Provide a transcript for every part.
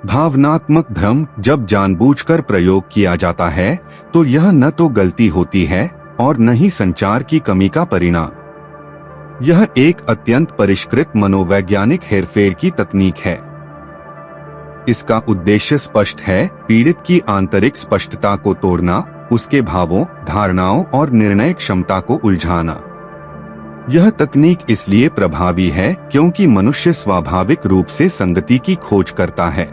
भावनात्मक भ्रम जब जानबूझकर प्रयोग किया जाता है तो यह न तो गलती होती है और न ही संचार की कमी का परिणाम। यह एक अत्यंत परिष्कृत मनोवैज्ञानिक हेरफेर की तकनीक है। इसका उद्देश्य स्पष्ट है, पीड़ित की आंतरिक स्पष्टता को तोड़ना, उसके भावों, धारणाओं और निर्णय क्षमता को उलझाना। यह तकनीक इसलिए प्रभावी है क्योंकि मनुष्य स्वाभाविक रूप से संगति की खोज करता है।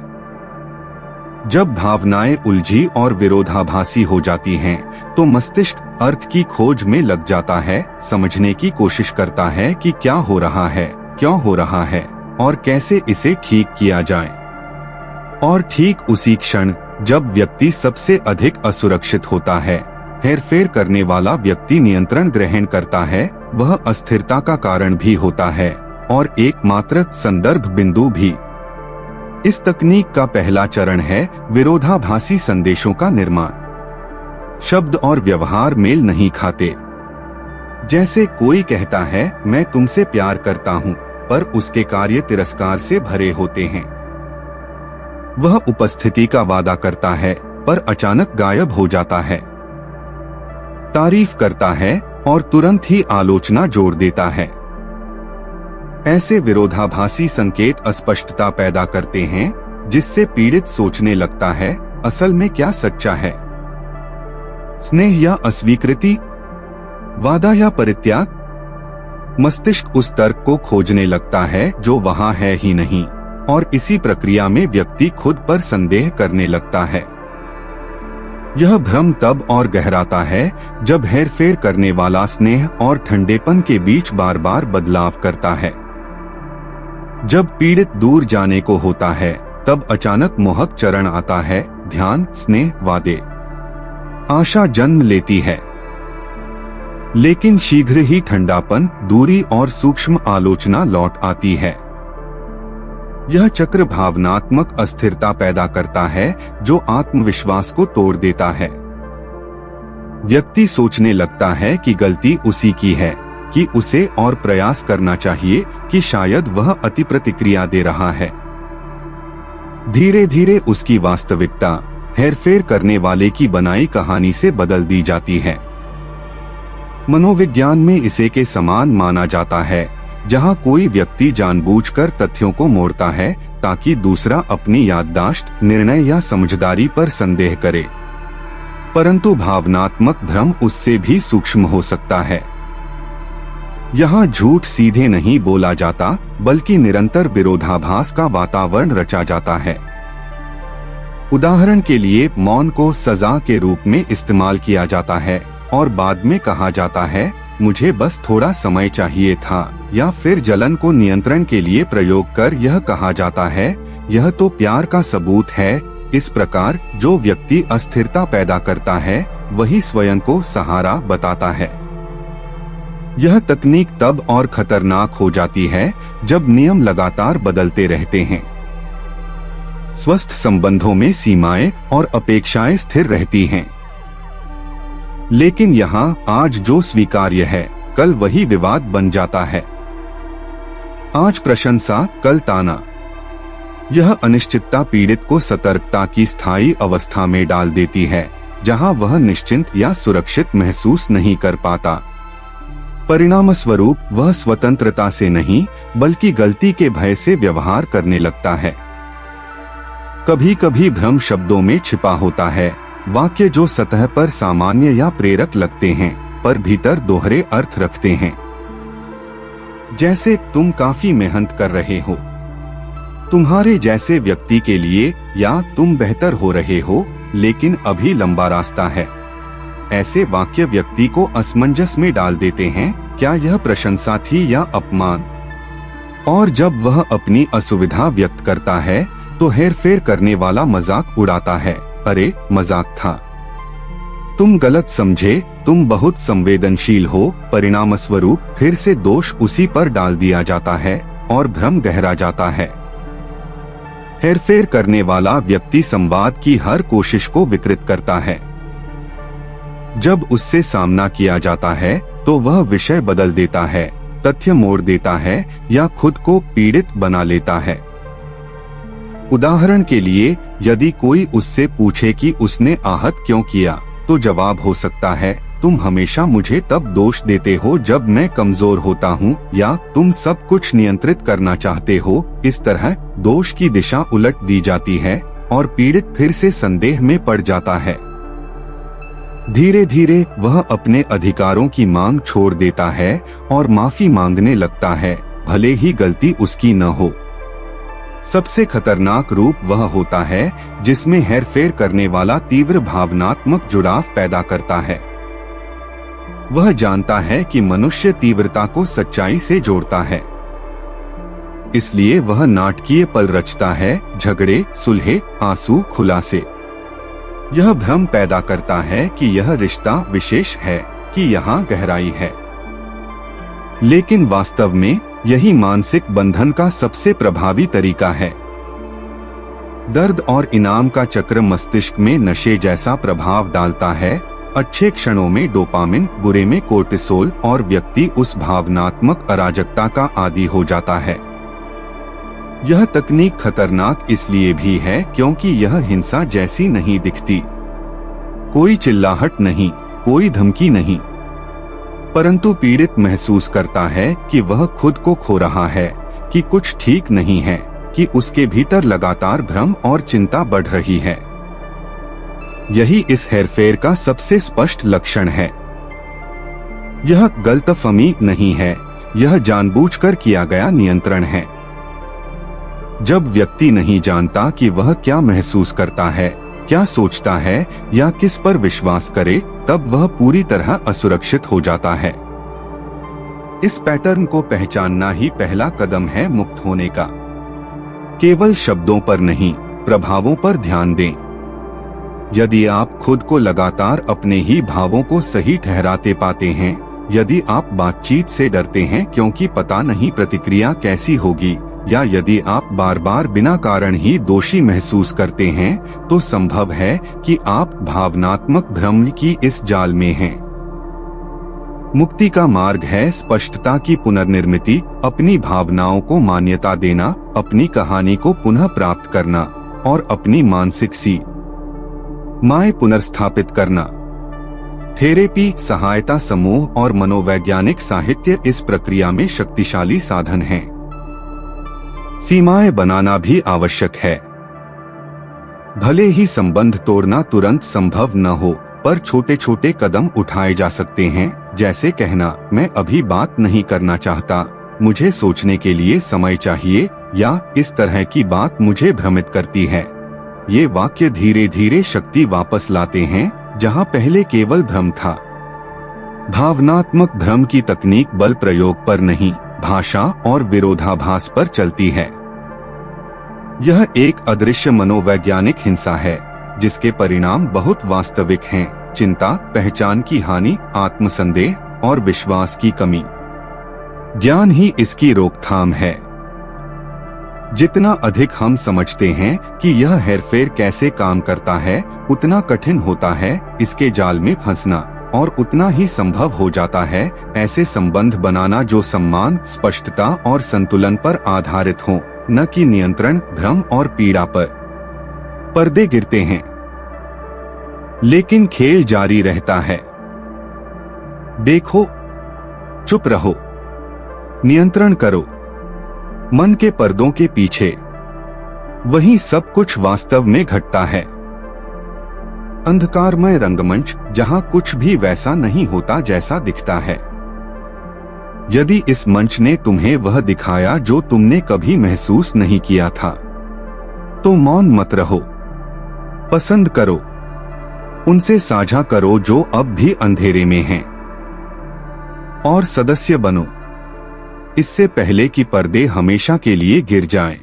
जब भावनाएं उलझी और विरोधाभासी हो जाती हैं, तो मस्तिष्क अर्थ की खोज में लग जाता है, समझने की कोशिश करता है कि क्या हो रहा है, क्यों हो रहा है और कैसे इसे ठीक किया जाए। और ठीक उसी क्षण जब व्यक्ति सबसे अधिक असुरक्षित होता है, हेरफेर करने वाला व्यक्ति नियंत्रण ग्रहण करता है। वह अस्थिरता का कारण भी होता है और एकमात्र संदर्भ बिंदु भी। इस तकनीक का पहला चरण है विरोधाभासी संदेशों का निर्माण। शब्द और व्यवहार मेल नहीं खाते। जैसे कोई कहता है, मैं तुमसे प्यार करता हूँ, पर उसके कार्य तिरस्कार से भरे होते हैं। वह उपस्थिति का वादा करता है पर अचानक गायब हो जाता है। तारीफ करता है और तुरंत ही आलोचना जोड़ देता है। ऐसे विरोधाभासी संकेत अस्पष्टता पैदा करते हैं, जिससे पीड़ित सोचने लगता है, असल में क्या सच्चा है? स्नेह या अस्वीकृति, वादा या परित्याग? मस्तिष्क उस तर्क को खोजने लगता है जो वहां है ही नहीं, और इसी प्रक्रिया में व्यक्ति खुद पर संदेह करने लगता है। यह भ्रम तब और गहराता है जब हेरफेर करने वाला स्नेह और ठंडेपन के बीच बार बार बदलाव करता है। जब पीड़ित दूर जाने को होता है, तब अचानक मोहक चरण आता है, ध्यान, स्नेह, वादे, आशा जन्म लेती है। लेकिन शीघ्र ही ठंडापन, दूरी और सूक्ष्म आलोचना लौट आती है। यह चक्र भावनात्मक अस्थिरता पैदा करता है जो आत्मविश्वास को तोड़ देता है। व्यक्ति सोचने लगता है कि गलती उसी की है, कि उसे और प्रयास करना चाहिए, कि शायद वह अति प्रतिक्रिया दे रहा है। धीरे धीरे उसकी वास्तविकता हेरफेर करने वाले की बनाई कहानी से बदल दी जाती है। मनोविज्ञान में इसे के समान माना जाता है, जहां कोई व्यक्ति जानबूझकर तथ्यों को मोड़ता है ताकि दूसरा अपनी याददाश्त, निर्णय या समझदारी पर संदेह करे। परंतु भावनात्मक भ्रम उससे भी सूक्ष्म हो सकता है। यहाँ झूठ सीधे नहीं बोला जाता, बल्कि निरंतर विरोधाभास का वातावरण रचा जाता है। उदाहरण के लिए, मौन को सजा के रूप में इस्तेमाल किया जाता है और बाद में कहा जाता है, मुझे बस थोड़ा समय चाहिए था। या फिर जलन को नियंत्रण के लिए प्रयोग कर यह कहा जाता है, यह तो प्यार का सबूत है। इस प्रकार जो व्यक्ति अस्थिरता पैदा करता है, वही स्वयं को सहारा बताता है। यह तकनीक तब और खतरनाक हो जाती है जब नियम लगातार बदलते रहते हैं। स्वस्थ संबंधों में सीमाएं और अपेक्षाएं स्थिर रहती हैं। लेकिन यहाँ आज जो स्वीकार्य है, कल वही विवाद बन जाता है। आज प्रशंसा, कल ताना। यह अनिश्चितता पीड़ित को सतर्कता की स्थायी अवस्था में डाल देती है, जहां वह निश्चिंत या सुरक्षित महसूस नहीं कर पाता। परिणामस्वरूप वह स्वतंत्रता से नहीं, बल्कि गलती के भय से व्यवहार करने लगता है। कभी कभी भ्रम शब्दों में छिपा होता है, वाक्य जो सतह पर सामान्य या प्रेरक लगते हैं, पर भीतर दोहरे अर्थ रखते हैं। जैसे, तुम काफी मेहनत कर रहे हो, तुम्हारे जैसे व्यक्ति के लिए, या तुम बेहतर हो रहे हो, लेकिन अभी लंबा रास्ता है। ऐसे वाक्य व्यक्ति को असमंजस में डाल देते हैं, क्या यह प्रशंसा थी या अपमान? और जब वह अपनी असुविधा व्यक्त करता है, तो हेरफेर करने वाला मजाक उड़ाता है, अरे मजाक था, तुम गलत समझे, तुम बहुत संवेदनशील हो। परिणामस्वरूप फिर से दोष उसी पर डाल दिया जाता है और भ्रम गहरा जाता है। हेरफेर करने वाला व्यक्ति संवाद की हर कोशिश को विकृत करता है। जब उससे सामना किया जाता है, तो वह विषय बदल देता है, तथ्य मोड़ देता है या खुद को पीड़ित बना लेता है। उदाहरण के लिए, यदि कोई उससे पूछे कि उसने आहत क्यों किया, तो जवाब हो सकता है, तुम हमेशा मुझे तब दोष देते हो जब मैं कमजोर होता हूँ, या तुम सब कुछ नियंत्रित करना चाहते हो। इस तरह दोष की दिशा उलट दी जाती है और पीड़ित फिर से संदेह में पड़ जाता है। धीरे धीरे वह अपने अधिकारों की मांग छोड़ देता है और माफी मांगने लगता है, भले ही गलती उसकी न हो। सबसे खतरनाक रूप वह होता है जिसमें हेरफेर करने वाला तीव्र भावनात्मक जुड़ाव पैदा करता है। वह जानता है कि मनुष्य तीव्रता को सच्चाई से जोड़ता है, इसलिए वह नाटकीय पल रचता है, झगड़े, सुलहे, आंसू, खुलासे। यह भ्रम पैदा करता है कि यह रिश्ता विशेष है, कि यहाँ गहराई है। लेकिन वास्तव में यही मानसिक बंधन का सबसे प्रभावी तरीका है। दर्द और इनाम का चक्र मस्तिष्क में नशे जैसा प्रभाव डालता है। अच्छे क्षणों में डोपामिन, बुरे में कोर्टिसोल, और व्यक्ति उस भावनात्मक अराजकता का आदी हो जाता है। यह तकनीक खतरनाक इसलिए भी है क्योंकि यह हिंसा जैसी नहीं दिखती। कोई चिल्लाहट नहीं, कोई धमकी नहीं, परंतु पीड़ित महसूस करता है कि वह खुद को खो रहा है, कि कुछ ठीक नहीं है, कि उसके भीतर लगातार भ्रम और चिंता बढ़ रही है। यही इस हेरफेर का सबसे स्पष्ट लक्षण है। यह गलतफहमी नहीं है, यह जानबूझकर किया गया नियंत्रण है। जब व्यक्ति नहीं जानता कि वह क्या महसूस करता है, क्या सोचता है या किस पर विश्वास करे, तब वह पूरी तरह असुरक्षित हो जाता है। इस पैटर्न को पहचानना ही पहला कदम है मुक्त होने का। केवल शब्दों पर नहीं, प्रभावों पर ध्यान दें। यदि आप खुद को लगातार अपने ही भावों को सही ठहराते पाते हैं, यदि आप बातचीत से डरते हैं क्योंकि पता नहीं प्रतिक्रिया कैसी होगी, या यदि आप बार बार बिना कारण ही दोषी महसूस करते हैं, तो संभव है कि आप भावनात्मक भ्रम की इस जाल में हैं। मुक्ति का मार्ग है स्पष्टता की पुनर्निर्मिति, अपनी भावनाओं को मान्यता देना, अपनी कहानी को पुनः प्राप्त करना और अपनी मानसिक सीमाएं पुनर्स्थापित करना। थेरेपी, सहायता समूह और मनोवैज्ञानिक साहित्य इस प्रक्रिया में शक्तिशाली साधन हैं। सीमाएं बनाना भी आवश्यक है। भले ही संबंध तोड़ना तुरंत संभव न हो, पर छोटे छोटे कदम उठाए जा सकते हैं, जैसे कहना, मैं अभी बात नहीं करना चाहता, मुझे सोचने के लिए समय चाहिए, या इस तरह की बात मुझे भ्रमित करती है। ये वाक्य धीरे धीरे शक्ति वापस लाते हैं जहां पहले केवल भ्रम था। भावनात्मक भ्रम की तकनीक बल प्रयोग पर नहीं, भाषा और विरोधाभास पर चलती है। यह एक अदृश्य मनोवैज्ञानिक हिंसा है जिसके परिणाम बहुत वास्तविक हैं, चिंता, पहचान की हानि, आत्मसंदेह और विश्वास की कमी। ज्ञान ही इसकी रोकथाम है। जितना अधिक हम समझते हैं कि यह हेरफेर कैसे काम करता है, उतना कठिन होता है इसके जाल में फंसना, और उतना ही संभव हो जाता है ऐसे संबंध बनाना जो सम्मान, स्पष्टता और संतुलन पर आधारित हों, न कि नियंत्रण, भ्रम और पीड़ा पर। पर्दे गिरते हैं, लेकिन खेल जारी रहता है। देखो, चुप रहो, नियंत्रण करो। मन के पर्दों के पीछे वही सब कुछ वास्तव में घटता है। अंधकारमय रंगमंच जहां कुछ भी वैसा नहीं होता जैसा दिखता है। यदि इस मंच ने तुम्हें वह दिखाया जो तुमने कभी महसूस नहीं किया था, तो मौन मत रहो, पसंद करो, उनसे साझा करो जो अब भी अंधेरे में हैं, और सदस्य बनो, इससे पहले कि पर्दे हमेशा के लिए गिर जाएं।